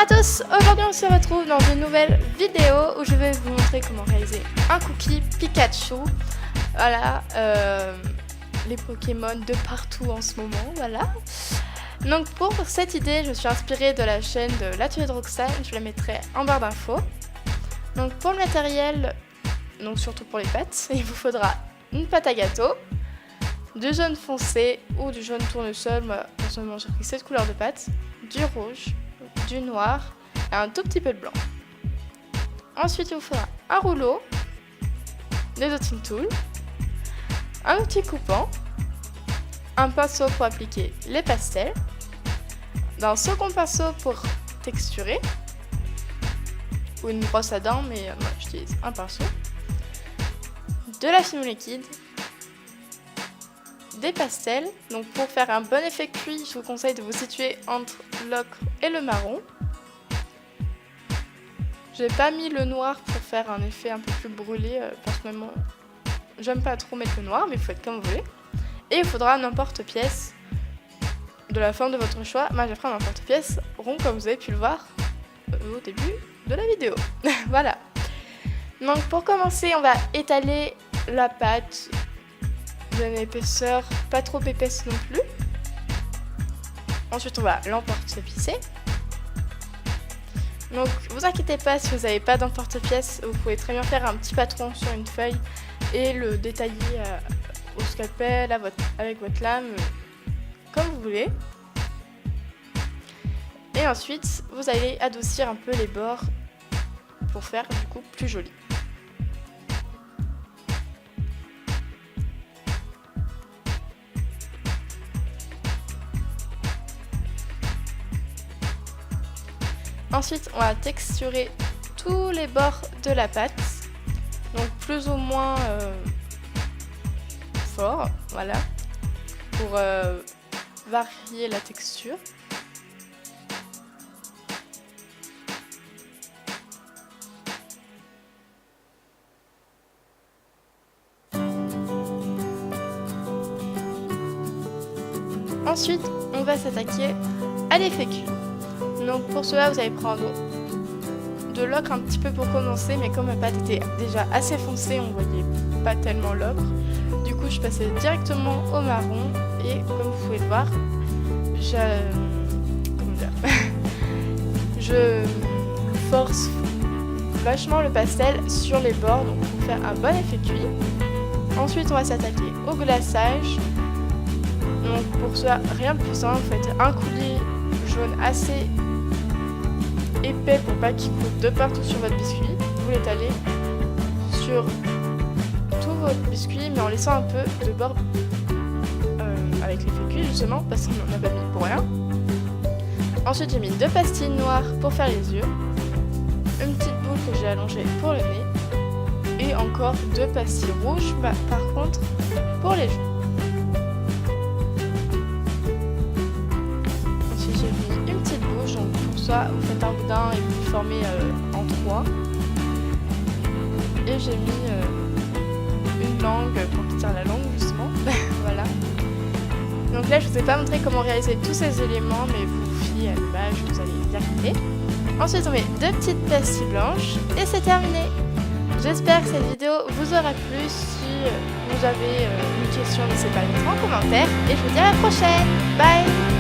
à tous, aujourd'hui on se retrouve dans une nouvelle vidéo où je vais vous montrer comment réaliser un cookie Pikachu. Voilà, les Pokémon de partout en ce moment, voilà. Donc pour cette idée, je suis inspirée de la chaîne de l'atelier de Roxane, je la mettrai en barre d'infos. Donc pour le matériel, donc surtout pour les pâtes, il vous faudra une pâte à gâteau, du jaune foncé ou du jaune tournesol, moi personnellement j'ai pris cette couleur de pâte, du rouge, du noir et un tout petit peu de blanc. Ensuite il vous faudra un rouleau, des dotting tools, un outil coupant, un pinceau pour appliquer les pastels, un second pinceau pour texturer, ou une brosse à dents, mais moi j'utilise un pinceau, de la fumée liquide, des pastels. Donc pour faire un bon effet cuit, je vous conseille de vous situer entre l'ocre et le marron. J'ai pas mis le noir pour faire un effet un peu plus brûlé, personnellement j'aime pas trop mettre le noir, mais il faut être comme vous voulez. Et il faudra un emporte-pièce de la forme de votre choix. Moi j'ai pris un emporte-pièce rond comme vous avez pu le voir au début de la vidéo. Voilà. Donc pour commencer, on va étaler la pâte d'une épaisseur pas trop épaisse non plus. Ensuite on va l'emporte-pisser. Donc vous inquiétez pas si vous n'avez pas d'emporte-pièce, vous pouvez très bien faire un petit patron sur une feuille et le détailler au scalpel avec votre lame, comme vous voulez. Et ensuite vous allez adoucir un peu les bords pour faire du coup plus joli. Ensuite, on va texturer tous les bords de la pâte, donc plus ou moins fort, voilà, pour varier la texture. Ensuite, on va s'attaquer à l'effet cuit. Donc pour cela, vous allez prendre de l'ocre un petit peu pour commencer, mais comme ma pâte était déjà assez foncée, on voyait pas tellement l'ocre. Du coup, je passais directement au marron et comme vous pouvez le voir, je force vachement le pastel sur les bords donc pour faire un bon effet cuit. Ensuite, on va s'attaquer au glaçage. Donc pour cela, rien de plus simple, vous faites un coulis jaune assez épais pour pas qu'il coule de partout sur votre biscuit. Vous l'étalez sur tout votre biscuit mais en laissant un peu de bord avec l'effet cuit justement parce qu'on n'en a pas mis pour rien. Ensuite j'ai mis 2 pastilles noires pour faire les yeux, une petite boule que j'ai allongée pour le nez et encore 2 pastilles rouges par contre pour les joues. Vous faites un boudin et vous le formez en 3. Et j'ai mis une langue pour qui tire la langue justement. Voilà. Donc là je vous ai pas montré comment réaliser tous ces éléments, mais vous vous fiez à l'image, vous allez y arriver. Ensuite on met 2 petites pastilles blanches et c'est terminé. J'espère que cette vidéo vous aura plu. Si vous avez une question, n'hésitez pas à le mettre en commentaire. Et je vous dis à la prochaine. Bye.